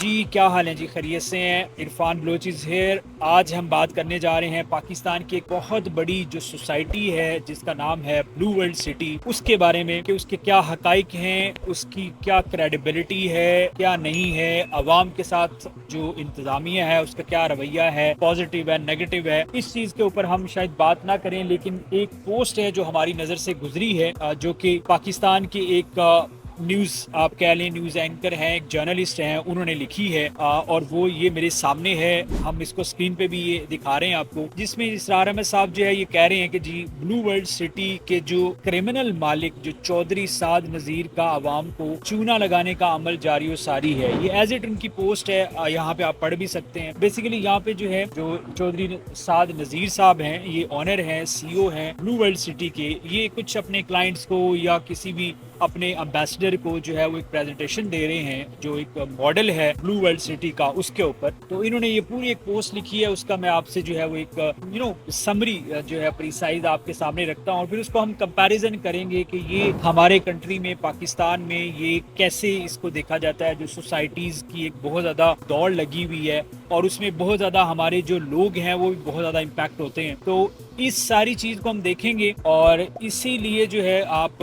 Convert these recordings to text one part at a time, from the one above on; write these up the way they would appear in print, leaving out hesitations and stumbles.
जी क्या हाल है जी, खैरियत से हैं। Irfan Baloch is here. आज हम बात करने जा रहे हैं पाकिस्तान की एक बहुत बड़ी जो सोसाइटी है जिसका नाम है ब्लू वर्ल्ड सिटी, उसके बारे में कि उसके क्या हकाइक हैं, उसकी क्या क्रेडिबिलिटी है, क्या नहीं है, अवाम के साथ जो इंतजामिया है उसका क्या रवैया है, पॉजिटिव है, नेगेटिव है। इस चीज़ के ऊपर हम शायद बात ना करें, लेकिन एक पोस्ट है जो हमारी नज़र से गुजरी है, जो कि पाकिस्तान की एक न्यूज़ आप कह लें, न्यूज़ एंकर हैं, एक जर्नलिस्ट हैं, उन्होंने लिखी है और वो ये मेरे सामने है। हम इसको स्क्रीन पे भी ये दिखा रहे हैं आपको, जिसमें इसरार अहमद साहब जो है ये कह रहे हैं कि जी ब्लू वर्ल्ड सिटी के जो क्रिमिनल मालिक जो चौधरी साद नज़ीर का आवाम को चूना लगाने का अमल जारी और सारी है। ये एज इट उनकी पोस्ट है, यहाँ पे आप पढ़ भी सकते हैं। बेसिकली यहाँ पे जो है जो चौधरी साद नज़ीर साहब हैं, ये ऑनर हैं, सीईओ हैं ब्लू वर्ल्ड सिटी के। ये कुछ अपने क्लाइंट्स को या किसी भी अपने एम्बेसडर को जो है वो एक प्रेजेंटेशन दे रहे हैं, जो एक मॉडल है ब्लू वर्ल्ड सिटी का, उसके ऊपर। तो इन्होंने ये पूरी एक पोस्ट लिखी है, उसका मैं आपसे जो है वो एक समरी जो है प्रिसाइज आपके सामने रखता हूँ, और फिर उसको हम कंपैरिजन करेंगे कि ये हमारे कंट्री में, पाकिस्तान में ये कैसे इसको देखा जाता है। जो सोसाइटीज की एक बहुत ज्यादा दौड़ लगी हुई है और उसमें बहुत ज्यादा हमारे जो लोग हैं वो भी बहुत ज्यादा इम्पैक्ट होते हैं। तो इस सारी चीज को हम देखेंगे और इसीलिए जो है आप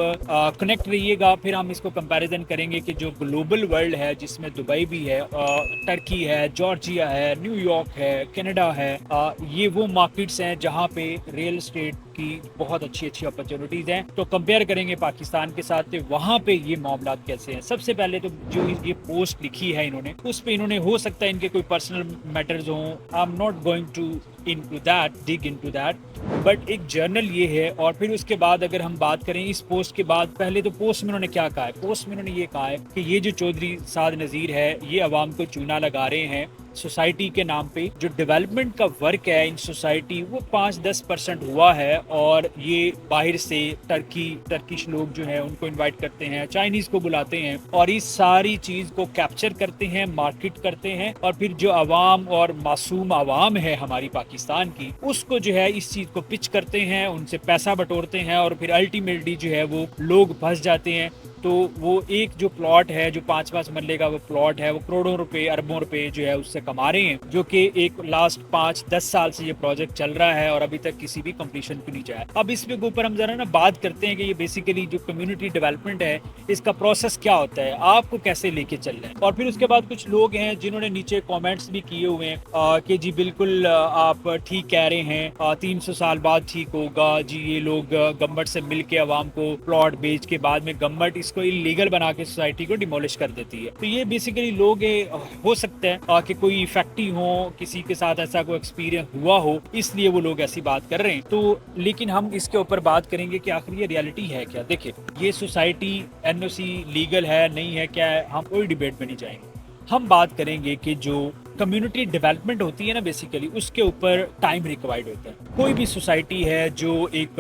कनेक्ट रहिएगा। फिर हम इसको कंपैरिजन करेंगे कि जो ग्लोबल वर्ल्ड है, जिसमें दुबई भी है, टर्की है, जॉर्जिया है, न्यूयॉर्क है, कनाडा है, ये वो मार्केट्स हैं जहाँ पे रियल एस्टेट की बहुत अच्छी अच्छी अपॉर्चुनिटीज हैं। तो कंपेयर करेंगे पाकिस्तान के साथ, तो वहाँ पे ये मामला कैसे हैं। सबसे पहले तो जो ये पोस्ट लिखी है इन्होंने, उस पे इन्होंने, हो सकता है इनके कोई पर्सनल मैटर्स हों, I am not going to dig into that, but एक जर्नल ये है। और फिर उसके बाद अगर हम बात करें इस पोस्ट के बाद, पहले तो पोस्ट में उन्होंने क्या कहा है, पोस्ट में उन्होंने ये कहा है कि ये जो चौधरी साद नज़ीर है ये अवाम को चूना लगा रहे हैं सोसाइटी के नाम पे। जो डेवलपमेंट का वर्क है इन सोसाइटी वो 5-10% हुआ है, और ये बाहर से टर्किश लोग जो है उनको इनवाइट करते हैं, चाइनीज को बुलाते हैं, और इस सारी चीज को कैप्चर करते हैं, मार्केट करते हैं, और फिर जो अवाम और मासूम अवाम है हमारी पाकिस्तान की, उसको जो है इस चीज को पिच करते हैं, उनसे पैसा बटोरते हैं, और फिर अल्टीमेटली जो है वो लोग फंस जाते हैं। तो वो एक जो प्लॉट है, जो 5-5 मरले का वो प्लॉट है, वो करोड़ों रुपए, अरबों रुपए जो है उससे कमा रहे हैं, जो कि एक लास्ट 5-10 साल से ये प्रोजेक्ट चल रहा है और अभी तक किसी भी कंप्लीशन पे नहीं जाए। अब इसके ऊपर हम जरा ना बात करते हैं कि ये बेसिकली जो कम्युनिटी डेवलपमेंट है, इसका प्रोसेस क्या होता है, आपको कैसे लेके चल रहे हैं। और फिर उसके बाद कुछ लोग हैं जिन्होंने नीचे कॉमेंट्स भी किए हुए हैं कि जी बिल्कुल आप ठीक कह रहे हैं, 300 साल बाद ठीक होगा जी। ये लोग गवर्नमेंट से मिल के अवाम को प्लॉट बेच के बाद में गवर्नमेंट इसको इलीगल बना के सोसाइटी को डिमोलिश कर देती है। तो ये बेसिकली लोग हो सकते हैं कि कोई इफेक्टी हो, किसी के साथ ऐसा कोई एक्सपीरियंस हुआ हो, इसलिए वो लोग ऐसी बात कर रहे हैं। तो लेकिन हम इसके ऊपर बात करेंगे कि आखिर ये रियलिटी है क्या। देखिए, ये सोसाइटी एनओसी लीगल है नहीं है, क्या है, हम कोई डिबेट में नहीं जाएंगे। हम बात करेंगे कि जो कम्युनिटी डेवलपमेंट होती है ना, बेसिकली उसके ऊपर टाइम रिक्वायर्ड होता है। कोई भी सोसाइटी है जो एक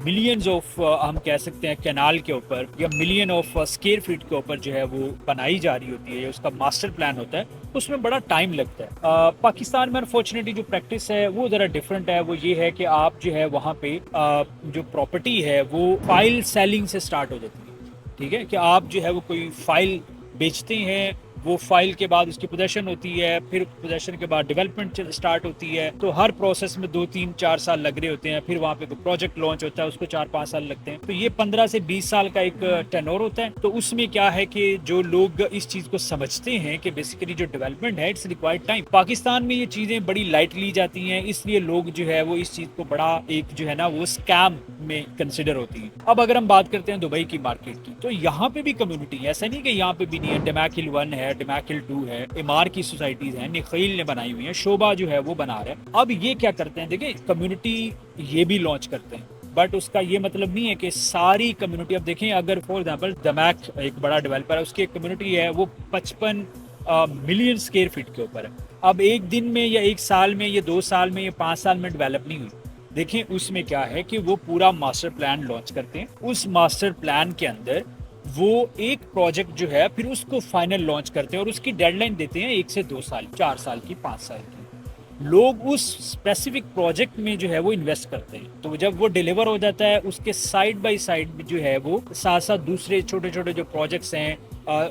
मिलियंस ऑफ हम कह सकते हैं कैनाल के ऊपर, या मिलियन ऑफ स्क्वायर फीट के ऊपर जो है वो बनाई जा रही होती है, उसका मास्टर प्लान होता है, उसमें बड़ा टाइम लगता है। पाकिस्तान में अनफॉर्चुनेटली जो प्रैक्टिस है वो ज़रा डिफरेंट है। वो ये है कि आप जो है वहाँ पे जो प्रॉपर्टी है वो फाइल सेलिंग से स्टार्ट हो जाती है। ठीक है, कि आप जो है वो कोई फाइल बेचते हैं, वो फाइल के बाद उसकी पोजेशन होती है, फिर पोजेशन के बाद डेवलपमेंट स्टार्ट होती है। तो हर प्रोसेस में 2-3-4 साल लग रहे होते हैं। फिर वहाँ पे कोई प्रोजेक्ट लॉन्च होता है, उसको 4-5 साल लगते हैं। तो ये 15 से 20 साल का एक टेनोर होता है। तो उसमें क्या है कि जो लोग इस चीज को समझते हैं कि बेसिकली जो डेवलपमेंट है इट्स रिक्वायर्ड टाइम। पाकिस्तान में ये चीजें बड़ी लाइट ली जाती हैं, इसलिए लोग जो है वो इस चीज को बड़ा एक जो है ना वो स्कैम में कंसिडर होती है। अब अगर हम बात करते हैं दुबई की मार्केट की, तो यहाँ पे भी कम्युनिटी है, ऐसा नहीं कि यहाँ पे भी नहीं है। डमैक हिल 1 है, डमैक हिल 2 है, इमार की सोसाइटीज हैं, निखिल ने बनाई हुई है, शोभा जो है वो बना रहा है। अब ये क्या करते हैं, देखिए कम्युनिटी ये भी लॉन्च करते हैं, बट उसका ये मतलब नहीं है कि सारी कम्युनिटी। अब देखें, अगर फॉर एग्जांपल डमैक एक बड़ा डेवलपर है, उसकी एक कम्युनिटी है वो 55 मिलियन स्क्वायर फीट के ऊपर है। अब एक दिन में या एक साल में या 2 साल में या 5 साल में डेवलप नहीं हुई। देखें उसमें क्या है कि वो पूरा मास्टर प्लान लॉन्च करते हैं, उस मास्टर प्लान के अंदर वो एक प्रोजेक्ट जो है फिर उसको फाइनल लॉन्च करते हैं, और उसकी डेडलाइन देते हैं 1 से 2 साल, 4 साल की, 5 साल की। लोग उस स्पेसिफिक प्रोजेक्ट में जो है वो इन्वेस्ट करते हैं। तो जब वो डिलीवर हो जाता है, उसके साइड बाय साइड जो है वो साथ साथ दूसरे छोटे छोटे जो प्रोजेक्ट्स हैं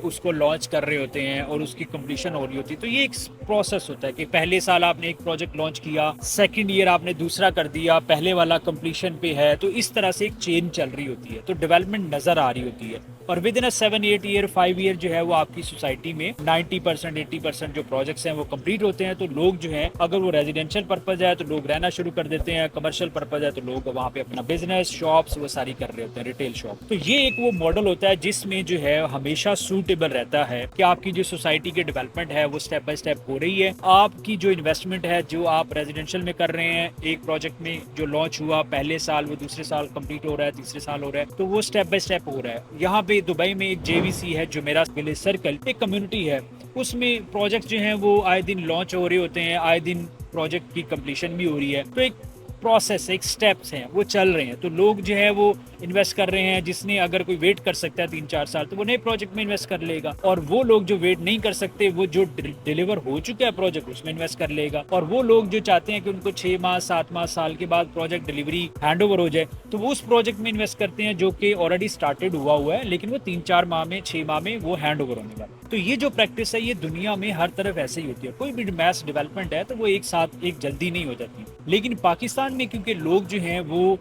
उसको लॉन्च कर रहे होते हैं और उसकी कंप्लीशन हो रही होती है। तो ये एक प्रोसेस होता है कि पहले साल आपने एक प्रोजेक्ट लॉन्च किया, सेकंड ईयर आपने दूसरा कर दिया, पहले वाला कंप्लीशन पे है। तो इस तरह से एक चेन चल रही होती है, तो डेवलपमेंट नजर आ रही होती है। और विद इन 7-8 ईयर 5 ईयर जो है वो आपकी सोसाइटी में 90% 80% जो प्रोजेक्ट्स हैं वो कंप्लीट होते हैं। तो लोग जो है, अगर वो रेजिडेंशियल पर्पज है तो लोग रहना शुरू कर देते हैं, कमर्शियल पर्पज है तो लोग वहाँ पे अपना बिजनेस शॉप्स वो सारी कर रहे होते हैं, रिटेल शॉप। तो ये एक वो मॉडल होता है जिसमें जो है हमेशा सूटेबल रहता है कि आपकी जो सोसाइटी की डेवलपमेंट है वो स्टेप बाय स्टेप हो रही है। आपकी जो इन्वेस्टमेंट है जो आप रेजिडेंशियल में कर रहे हैं, एक प्रोजेक्ट में जो लॉन्च हुआ पहले साल वो दूसरे साल कंप्लीट हो रहा है, तीसरे साल हो रहा है, तो वो स्टेप बाय स्टेप हो रहा है। यहाँ पे दुबई में एक जेवीसी है, जो मेरा विलेज सर्कल एक कम्युनिटी है, उसमें प्रोजेक्ट जो हैं वो आए दिन लॉन्च हो रहे होते हैं, आए दिन प्रोजेक्ट की कंप्लीशन भी हो रही है। तो एक प्रोसेस, एक स्टेप्स हैं वो चल रहे हैं। तो लोग जो है वो इन्वेस्ट कर रहे हैं, जिसने अगर कोई वेट कर सकता है 3-4 साल तो वो नए प्रोजेक्ट में इन्वेस्ट कर लेगा, और वो लोग जो वेट नहीं कर सकते वो जो डिलीवर हो चुका है प्रोजेक्ट उसमें इन्वेस्ट कर लेगा। और वो लोग जो चाहते हैं कि उनको 6 माह 7 माह साल के बाद प्रोजेक्ट डिलीवरी हैंड ओवर हो जाए, तो वो उस प्रोजेक्ट में इन्वेस्ट करते हैं जो कि ऑलरेडी स्टार्टेड हुआ है, लेकिन वो 3-4 माह में 6 माह में वो हैंड ओवर होने वाला। तो ये जो प्रैक्टिस है ये दुनिया में हर तरफ ऐसे ही होती है। कोई भी मैस डेवलपमेंट है तो वो एक साथ एक जल्दी नहीं हो जाती। लेकिन पाकिस्तान में क्योंकि लोग जो हैं वो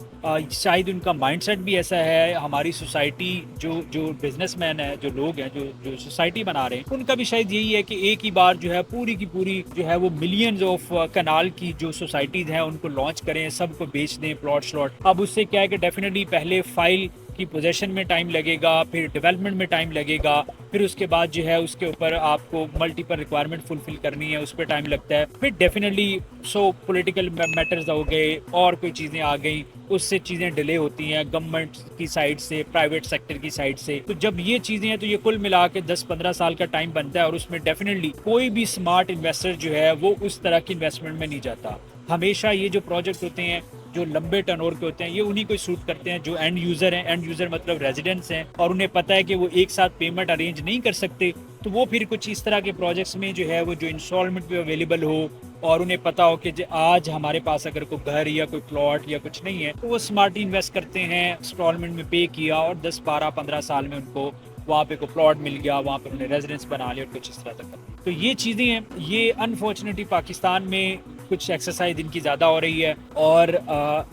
शायद उनका माइंडसेट भी ऐसा है, हमारी सोसाइटी जो बिजनेसमैन है, जो लोग हैं जो सोसाइटी बना रहे हैं, उनका भी शायद यही है कि एक ही बार जो है पूरी की पूरी जो है वो मिलियंस ऑफ कनाल की जो सोसाइटीज हैं उनको लॉन्च करें, सबको बेच दें प्लॉट श्लॉट। अब उससे क्या है कि डेफिनेटली पहले फाइल की पोजेशन में टाइम लगेगा, फिर डेवलपमेंट में टाइम लगेगा, फिर उसके बाद जो है उसके ऊपर आपको मल्टीपल रिक्वायरमेंट फुलफिल करनी है, उस पर टाइम लगता है। फिर डेफिनेटली पॉलिटिकल मैटर्स हो गए और कोई चीज़ें आ गई, उससे चीज़ें डिले होती हैं गवर्नमेंट की साइड से, प्राइवेट सेक्टर की साइड से। तो जब ये चीज़ें हैं तो ये कुल मिला के 10-15 साल का टाइम बनता है, और उसमें डेफिनेटली कोई भी स्मार्ट इन्वेस्टर जो है वो उस तरह की इन्वेस्टमेंट में नहीं जाता। हमेशा ये जो प्रोजेक्ट होते हैं जो लंबे टर्नओवर के होते हैं ये उन्हीं को सूट करते हैं जो एंड यूजर हैं। एंड यूजर मतलब रेजिडेंट्स हैं, और उन्हें पता है कि वो एक साथ पेमेंट अरेंज नहीं कर सकते, तो वो फिर कुछ इस तरह के प्रोजेक्ट्स में जो है वो जो इंस्टॉलमेंट पे अवेलेबल हो, और उन्हें पता हो कि आज हमारे पास अगर कोई घर या कोई प्लॉट या कुछ नहीं है तो वो स्मार्टली इन्वेस्ट करते हैं, इंस्टॉलमेंट में पे किया और 10-12-15 साल में उनको वहाँ पे कोई प्लॉट मिल गया, वहाँ पे उन्हें रेजिडेंस बना लिया और कुछ इस तरह तक। तो ये चीज़ें हैं, ये अनफॉर्चुनेटली पाकिस्तान में कुछ एक्सरसाइज इनकी ज़्यादा हो रही है। और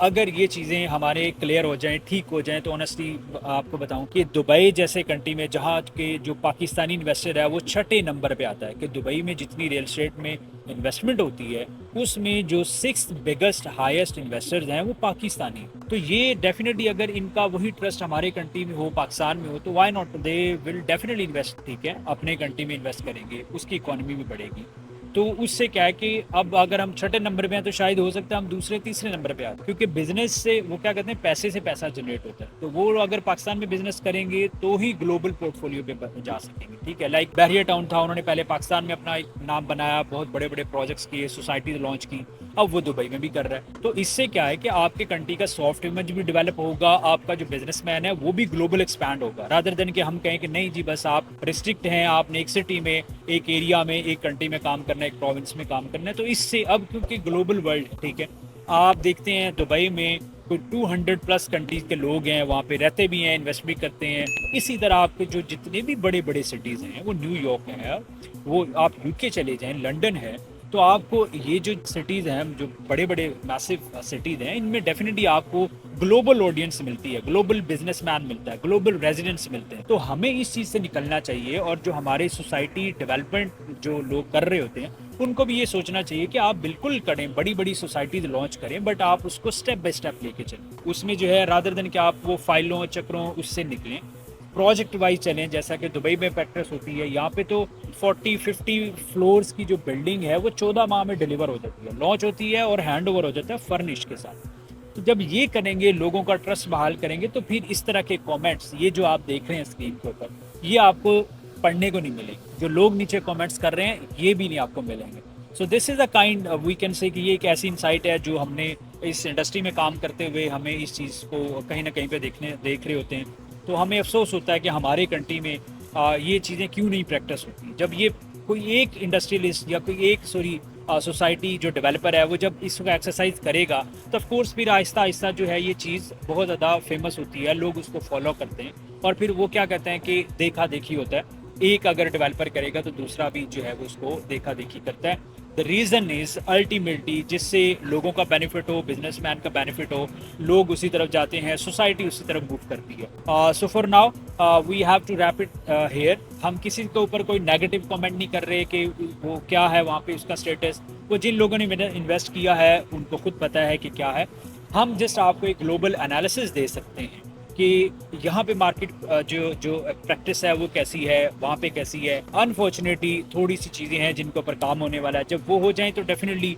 अगर ये चीज़ें हमारे क्लियर हो जाएं, ठीक हो जाएं, तो ऑनेस्टली आपको बताऊं कि दुबई जैसे कंट्री में जहाँ के जो पाकिस्तानी इन्वेस्टर है वो 6ठे नंबर पे आता है कि दुबई में जितनी रियल एस्टेट में इन्वेस्टमेंट होती है उसमें जो 6th बिगेस्ट हाईएस्ट इन्वेस्टर्स हैं वो पाकिस्तानी। तो ये डेफिनेटली अगर इनका वही ट्रस्ट हमारे कंट्री में हो, पाकिस्तान में हो, तो why not, they will definitely invest. ठीक है, अपने कंट्री में इन्वेस्ट करेंगे, उसकी इकोनॉमी भी बढ़ेगी। तो उससे क्या है कि अब अगर हम 6ठे नंबर पे हैं तो शायद हो सकता है हम दूसरे तीसरे नंबर पे आते, क्योंकि बिजनेस से वो क्या कहते हैं, पैसे से पैसा जनरेट होता है। तो वो अगर पाकिस्तान में बिजनेस करेंगे तो ही ग्लोबल पोर्टफोलियो पे जा सकेंगे। ठीक है, लाइक बैरियर टाउन था, उन्होंने पहले पाकिस्तान में अपना एक नाम बनाया, बहुत बड़े बड़े प्रोजेक्ट्स किए, सोसाइटी लॉन्च की, अब वो दुबई में भी कर रहा है। तो इससे क्या है कि आपके कंट्री का सॉफ्ट इमेज भी डेवलप होगा, आपका जो बिजनेसमैन है वो भी ग्लोबल एक्सपैंड होगा, रादर देन कि हम कहें कि नहीं जी बस आप रिस्ट्रिक्ट हैं, आपने एक सिटी में, एक एरिया में, एक कंट्री में काम करना है, एक प्रोविंस में काम करना है। तो इससे अब क्योंकि ग्लोबल वर्ल्ड, ठीक है, आप देखते हैं दुबई में कोई 200+ कंट्रीज के लोग हैं, वहाँ पे रहते भी हैं, इन्वेस्ट भी करते हैं। इसी तरह आपके जो जितने भी बड़े बड़े सिटीज़ हैं, वो न्यूयॉर्क है, वो आप यूके चले जाएं, लंदन है, तो आपको ये जो सिटीज़ हैं, जो बड़े बड़े मैसिव सिटीज़ हैं, इनमें डेफिनेटली आपको ग्लोबल ऑडियंस मिलती है, ग्लोबल बिजनेसमैन मिलता है, ग्लोबल रेजिडेंट्स मिलते हैं। तो हमें इस चीज़ से निकलना चाहिए, और जो हमारे सोसाइटी डेवलपमेंट जो लोग कर रहे होते हैं उनको भी ये सोचना चाहिए कि आप बिल्कुल करें, बड़ी बड़ी सोसाइटीज लॉन्च करें, बट आप उसको स्टेप बाय स्टेप लेके चलें। उसमें जो है रादर देन कि आप वो फाइलों चक्रों उससे निकलें, प्रोजेक्ट वाइज चलें, जैसा कि दुबई में प्रैक्टिस होती है। यहाँ पे तो 40-50 फ्लोर्स की जो बिल्डिंग है वो 14 माह में डिलीवर हो जाती है, लॉन्च होती है और हैंड ओवर हो जाता है फर्निश के साथ। तो जब ये करेंगे, लोगों का ट्रस्ट बहाल करेंगे, तो फिर इस तरह के कमेंट्स, ये जो आप देख रहे हैं स्क्रीन के ऊपर, ये आपको पढ़ने को नहीं मिलेंगे। जो लोग नीचे कमेंट्स कर रहे हैं ये भी नहीं आपको मिलेंगे। So this is a kind, we can say कि ये एक ऐसी इंसाइट है जो हमने इस इंडस्ट्री में काम करते हुए हमें इस चीज़ को कहीं ना कहीं पे देख रहे होते हैं। तो हमें अफसोस होता है कि हमारे कंट्री में ये चीज़ें क्यों नहीं प्रैक्टिस होती। जब ये कोई एक इंडस्ट्रियलिस्ट या कोई एक सोसाइटी जो डेवलपर है वो जब इसका एक्सरसाइज करेगा तो ऑफ कोर्स फिर आहिस्ता आहिस्ता जो है ये चीज़ बहुत ज़्यादा फेमस होती है, लोग उसको फॉलो करते हैं और फिर वो क्या कहते हैं कि देखा देखी होता है, एक अगर डेवलपर करेगा तो दूसरा भी जो है वो उसको देखा देखी करता है। द रीज़न इज़ अल्टीमेटली जिससे लोगों का बेनिफिट हो, बिजनेसमैन का बेनिफिट हो, लोग उसी तरफ जाते हैं, सोसाइटी उसी तरफ मूव करती है। So for now we have to wrap it here. हम किसी के ऊपर कोई नेगेटिव कमेंट नहीं कर रहे कि वो क्या है वहाँ पे उसका स्टेटस, वो जिन लोगों ने इन्वेस्ट किया है उनको खुद पता है कि क्या है। हम जस्ट आपको एक ग्लोबल एनालिसिस दे सकते हैं कि यहाँ पे मार्केट जो जो प्रैक्टिस है वो कैसी है, वहाँ पे कैसी है। अनफॉर्चुनेटली थोड़ी सी चीज़ें हैं जिनके ऊपर काम होने वाला है, जब वो हो जाएं तो डेफिनेटली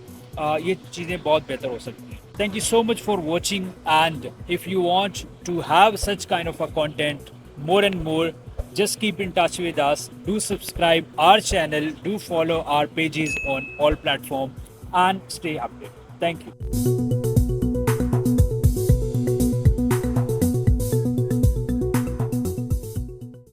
ये चीज़ें बहुत बेहतर हो सकती हैं। Thank you so much for watching, and if you want to have such kind of a content more and more, just keep in touch with us. Do subscribe our channel, do follow our pages on all platforms, and stay updated. Thank you.